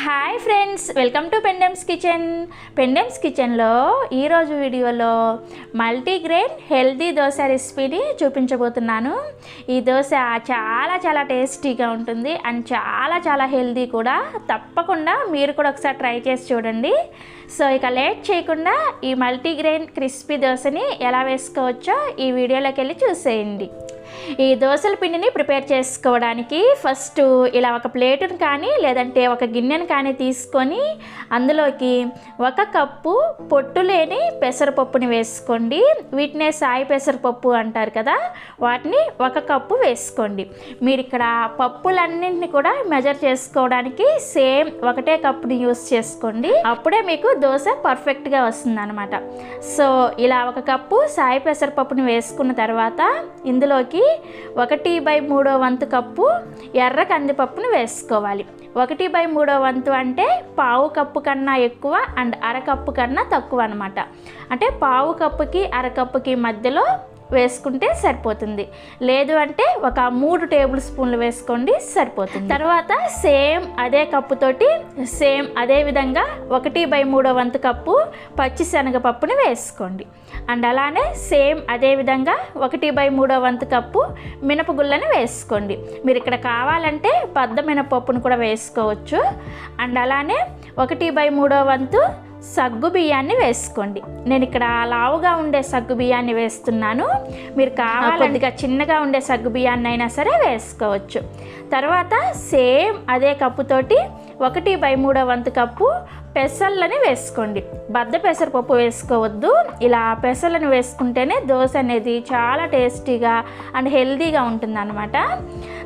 Hi friends, welcome to Pendems kitchen. Pendems కిచెన్లో ఈరోజు వీడియోలో మల్టీగ్రెయిన్ హెల్తీ దోశ రెసిపీని చూపించబోతున్నాను. ఈ దోశ చాలా చాలా టేస్టీగా ఉంటుంది అండ్ చాలా హెల్తీ కూడా. తప్పకుండా మీరు కూడా ఒకసారి ట్రై చేసి చూడండి. సో ఇక లేట్ చేయకుండా ఈ మల్టీగ్రెయిన్ క్రిస్పీ దోశని ఎలా వేసుకోవచ్చో ఈ వీడియోలోకి వెళ్ళి చూసేయండి. ఈ దోశల పిండిని ప్రిపేర్ చేసుకోవడానికి ఫస్ట్ ఇలా ఒక ప్లేటును కానీ లేదంటే ఒక గిన్నెను కానీ తీసుకొని అందులోకి 1 కప్పు పొట్టు లేని పెసరపప్పుని వేసుకోండి. వీటినే సాయి పెసరపప్పు అంటారు కదా, వాటిని 1 కప్పు వేసుకోండి. మీరు ఇక్కడ పప్పులన్నింటినీ కూడా మెజర్ చేసుకోవడానికి సేమ్ ఒకటే కప్పుని యూస్ చేసుకోండి. అప్పుడే మీకు దోశ పర్ఫెక్ట్గా వస్తుంది అనమాట. సో ఇలా 1 కప్పు సాయి పెసరపప్పుని వేసుకున్న తర్వాత ఇందులోకి 1/3 వంతు కప్పు ఎర్ర కందిపప్పును వేసుకోవాలి. 1/3 వంతు అంటే పావు కప్పు కన్నా ఎక్కువ అండ్ అరకప్పు కన్నా తక్కువ అనమాట. అంటే పావు కప్పుకి అరకప్పుకి మధ్యలో వేసుకుంటే సరిపోతుంది. లేదు అంటే ఒక 3 టేబుల్ స్పూన్లు వేసుకోండి, సరిపోతుంది. తర్వాత సేమ్ అదే కప్పుతోటి సేమ్ అదే విధంగా 1/3 వంతు కప్పు పచ్చిశనగపప్పుని వేసుకోండి. అండ్ అలానే సేమ్ అదే విధంగా 1/3 వంతు కప్పు మినపగుళ్ళని వేసుకోండి. మీరు ఇక్కడ కావాలంటే బద్ద మినపప్పును కూడా వేసుకోవచ్చు. అండ్ అలానే 1/3 వంతు సగ్గు బియ్యాన్ని వేసుకోండి. నేను ఇక్కడ లావుగా ఉండే సగ్గు బియ్యాన్ని వేస్తున్నాను. మీరు కొద్దిగా చిన్నగా ఉండే సగ్గు బియ్యాన్ని అయినా సరే వేసుకోవచ్చు. తర్వాత సేమ్ అదే కప్పుతోటి 1/3 వంతు కప్పు పెసర్లని వేసుకోండి. బద్ద పెసరపప్పు వేసుకోవద్దు. ఇలా పెసర్లను వేసుకుంటేనే దోశ అనేది చాలా టేస్టీగా అండ్ హెల్తీగా ఉంటుందన్నమాట.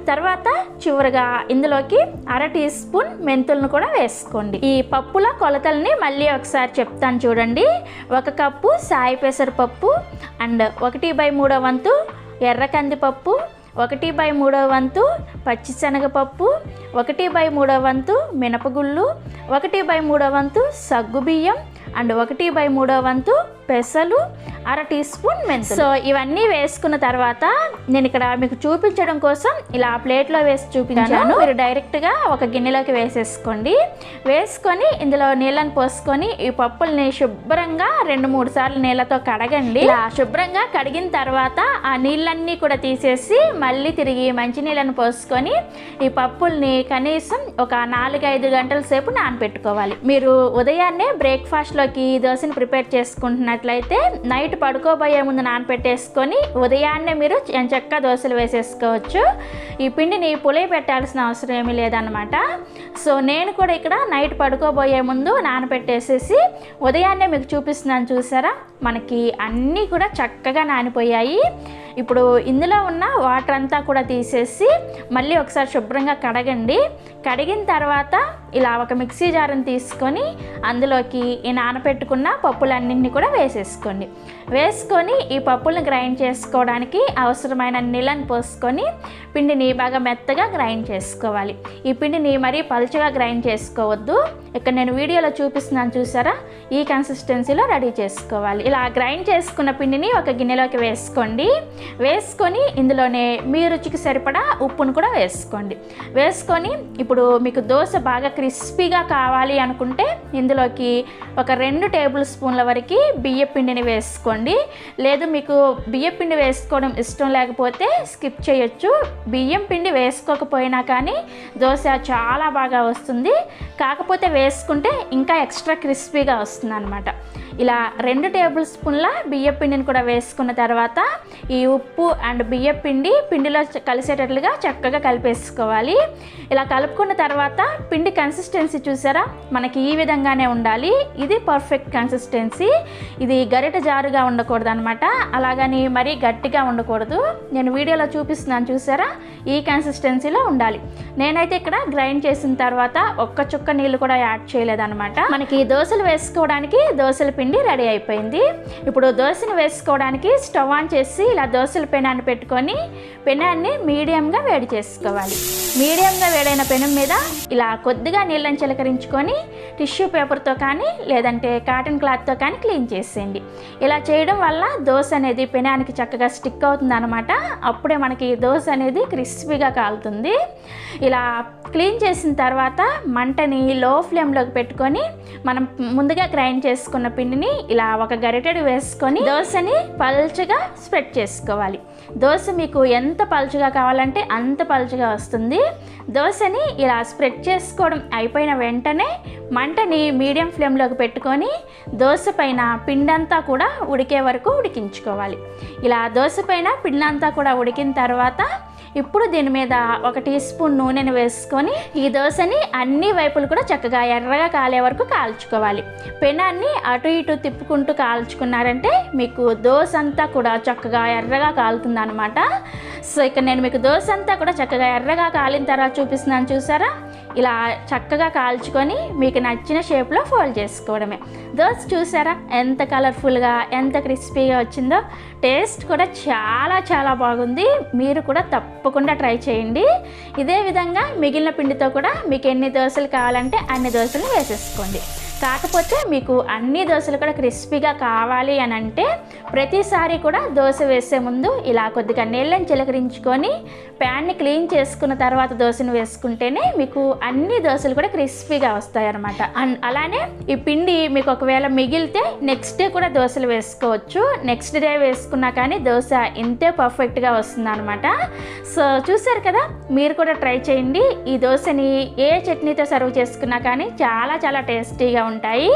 తర్వాత చివరిగా ఇందులోకి 1/2 టీ స్పూన్ మెంతులను కూడా వేసుకోండి. ఈ పప్పుల కొలతల్ని మళ్ళీ ఒకసారి చెప్తాను చూడండి. 1 కప్పు సాయి పెసరపప్పు అండ్ 1/3 వంతు ఎర్ర కందిపప్పు, 1/3 వంతు పచ్చిశనగపప్పు, 1/3 వంతు మినపగుళ్ళు, 1/3 వంతు సగ్గుబియ్యం అండ్ 1/3 వంతు పెసలు, 1/2 టీ స్పూన్ మెంతులు. సో ఇవన్నీ వేసుకున్న తర్వాత నేను ఇక్కడ మీకు చూపించడం కోసం ఇలా ప్లేట్లో వేసి చూపించాను. మీరు డైరెక్ట్గా ఒక గిన్నెలోకి వేసేసుకోండి. వేసుకొని ఇందులో నీళ్ళని పోసుకొని ఈ పప్పుల్ని శుభ్రంగా 2-3 సార్లు నీళ్ళతో కడగండి. ఇలా శుభ్రంగా కడిగిన తర్వాత ఆ నీళ్ళన్నీ కూడా తీసేసి మళ్ళీ తిరిగి మంచినీళ్ళని పోసుకొని ఈ పప్పుల్ని కనీసం ఒక 4-5 గంటల సేపు నానబెట్టుకోవాలి. మీరు ఉదయాన్నే బ్రేక్ఫాస్ట్లోకి దోశని ప్రిపేర్ చేసుకుంటున్నట్లయితే నైట్ పడుకోబోయే ముందు నానపెట్టేసుకొని ఉదయాన్నే మీరు ఎంచక్కా దోశలు వేసేసుకోవచ్చు. ఈ పిండిని పులియ పెట్టాల్సిన అవసరం ఏమీ లేదన్నమాట. సో నేను కూడా ఇక్కడ నైట్ పడుకోబోయే ముందు నానపెట్టేసేసి ఉదయాన్నే మీకు చూపిస్తున్నాను. చూసారా, మనకి అన్నీ కూడా చక్కగా నానిపోయాయి. ఇప్పుడు ఇందులో ఉన్న వాటర్ అంతా కూడా తీసేసి మళ్ళీ ఒకసారి శుభ్రంగా కడగండి. కడిగిన తర్వాత ఇలా ఒక మిక్సీ జార్ని తీసుకొని అందులోకి ఈ నానపెట్టుకున్న పప్పులన్నింటినీ కూడా వేసేసుకోండి. వేసుకొని ఈ పప్పులను గ్రైండ్ చేసుకోవడానికి అవసరమైన నీళ్ళని పోసుకొని పిండిని బాగా మెత్తగా గ్రైండ్ చేసుకోవాలి. ఈ పిండిని మరీ పలుచగా గ్రైండ్ చేసుకోవద్దు. ఇక్కడ నేను వీడియోలో చూపిస్తున్నాను చూసారా, ఈ కన్సిస్టెన్సీలో రెడీ చేసుకోవాలి. ఇలా గ్రైండ్ చేసుకున్న పిండిని ఒక గిన్నెలోకి వేసుకోండి. వేసుకొని ఇందులోనే మీ రుచికి సరిపడా ఉప్పును కూడా వేసుకోండి. వేసుకొని ఇప్పుడు మీకు దోశ బాగా క్రిస్పీగా కావాలి అనుకుంటే ఇందులోకి ఒక 2 టేబుల్ స్పూన్ల వరకు బియ్య పిండిని వేసుకోండి. లేదు మీకు బియ్య పిండి వేసుకోవడం ఇష్టం లేకపోతే స్కిప్ చేయొచ్చు. బియ్యం పిండి వేసుకోకపోయినా కానీ దోశ చాలా బాగా వస్తుంది. కాకపోతే వేసుకుంటే ఇంకా ఎక్స్ట్రా క్రిస్పీగా వస్తుంది అనమాట. ఇలా 2 టేబుల్ స్పూన్ల బియ్య పిండిని కూడా వేసుకున్న తర్వాత ఈ ఉప్పు అండ్ బియ్య పిండిలో కలిసేటట్లుగా చక్కగా కలిపేసుకోవాలి. ఇలా కలుపుకున్న తర్వాత పిండి కన్సిస్టెన్సీ చూసారా, మనకి ఈ విధంగానే ఉండాలి. ఇది పర్ఫెక్ట్ కన్సిస్టెన్సీ. ఇది గరిట జారుగా ఉండకూడదు అనమాట, అలాగని మరీ గట్టిగా ఉండకూడదు. నేను వీడియోలో చూపిస్తున్నాను చూసారా, ఈ కన్సిస్టెన్సీలో ఉండాలి. నేనైతే ఇక్కడ గ్రైండ్ చేసిన తర్వాత ఒక్క చుక్క నీళ్ళు కూడా యాడ్ చేయలేదన్నమాట. మనకి దోశలు వేసుకోవడానికి దోశల పిండి పిండి రెడీ అయిపోయింది. ఇప్పుడు దోశను వేసుకోవడానికి స్టవ్ ఆన్ చేసి ఇలా దోశల పెనాన్ని పెట్టుకొని పెనాన్ని మీడియంగా వేడి చేసుకోవాలి. మీడియంగా వేడైన పెనం మీద ఇలా కొద్దిగా నీళ్ళని చిలకరించుకొని టిష్యూ పేపర్తో కానీ లేదంటే కాటన్ క్లాత్తో కానీ క్లీన్ చేసేయండి. ఇలా చేయడం వల్ల దోశ అనేది పెనానికి చక్కగా స్టిక్ అవుతుంది అనమాట. అప్పుడే మనకి దోశ అనేది క్రిస్పీగా కాలుతుంది. ఇలా క్లీన్ చేసిన తర్వాత మంటని లో ఫ్లేమ్లోకి పెట్టుకొని మనం ముందుగా గ్రైండ్ చేసుకున్న పిండిని ఇలా ఒక గరిటెడు వేసుకొని దోశని పల్చగా స్ప్రెడ్ చేసుకోవాలి. దోశ మీకు ఎంత పలుచగా కావాలంటే అంత పలుచగా వస్తుంది. దోశని ఇలా స్ప్రెడ్ చేసుకోవడం అయిపోయిన వెంటనే మంటని మీడియం ఫ్లేమ్లోకి పెట్టుకొని దోశ పైన పిండంతా కూడా ఉడికే వరకు ఉడికించుకోవాలి. ఇలా దోశ పైన పిండంతా కూడా ఉడికిన తర్వాత ఇప్పుడు దీని మీద 1 టీ స్పూన్ నూనెను వేసుకొని ఈ దోశని అన్ని వైపులు కూడా చక్కగా ఎర్రగా కాలే వరకు కాల్చుకోవాలి. పెనాన్ని అటు ఇటు తిప్పుకుంటూ కాల్చుకున్నారంటే మీకు దోశ అంతా కూడా చక్కగా ఎర్రగా కాలుతుంది అనమాట. సో ఇక్కడ నేను మీకు దోశ అంతా కూడా చక్కగా ఎర్రగా కాలిన తర్వాత చూపిస్తున్నాను, చూసారా? ఇలా చక్కగా కాల్చుకొని మీకు నచ్చిన షేప్లో ఫోల్డ్ చేసుకోవడమే. దోశ చూసారా ఎంత కలర్ఫుల్గా ఎంత క్రిస్పీగా వచ్చిందో. టేస్ట్ కూడా చాలా చాలా బాగుంది. మీరు కూడా తప్పకుండా ట్రై చేయండి. ఇదే విధంగా మిగిలిన పిండితో కూడా మీకు ఎన్ని దోశలు కావాలంటే అన్ని దోశలు వేసేసుకోండి. కాకపోతే మీకు అన్ని దోశలు కూడా క్రిస్పీగా కావాలి అని అంటే ప్రతిసారి కూడా దోశ వేసే ముందు ఇలా కొద్దిగా నీళ్ళని చిలకరించుకొని ప్యాన్ని క్లీన్ చేసుకున్న తర్వాత దోశను వేసుకుంటేనే మీకు అన్ని దోశలు కూడా క్రిస్పీగా వస్తాయి అన్నమాట. అలానే ఈ పిండి మీకు ఒకవేళ మిగిలితే నెక్స్ట్ డే కూడా దోశలు వేసుకోవచ్చు. నెక్స్ట్ డే వేసుకున్నా కానీ దోశ ఇంతే పర్ఫెక్ట్గా వస్తుంది అనమాట. సో చూసారు కదా, మీరు కూడా ట్రై చేయండి. ఈ దోశని ఏ చట్నీతో సర్వ్ చేసుకున్నా కానీ చాలా చాలా టేస్టీగా ఉంటాయి.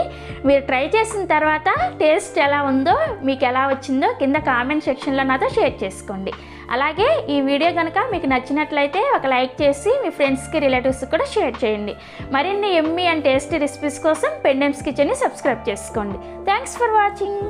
మీరు ట్రై చేసిన తర్వాత టేస్ట్ ఎలా ఉందో మీకు ఎలా వచ్చిందో కింద కామెంట్ సెక్షన్లో నాతో షేర్ చేసుకోండి. అలాగే ఈ వీడియో కనుక మీకు నచ్చినట్లయితే ఒక లైక్ చేసి మీ ఫ్రెండ్స్కి రిలేటివ్స్కి కూడా షేర్ చేయండి. మరిన్ని యమ్మీ అండ్ టేస్టీ రెసిపీస్ కోసం పెండెమ్స్ కిచెన్ని సబ్స్క్రైబ్ చేసుకోండి. Thanks for watching.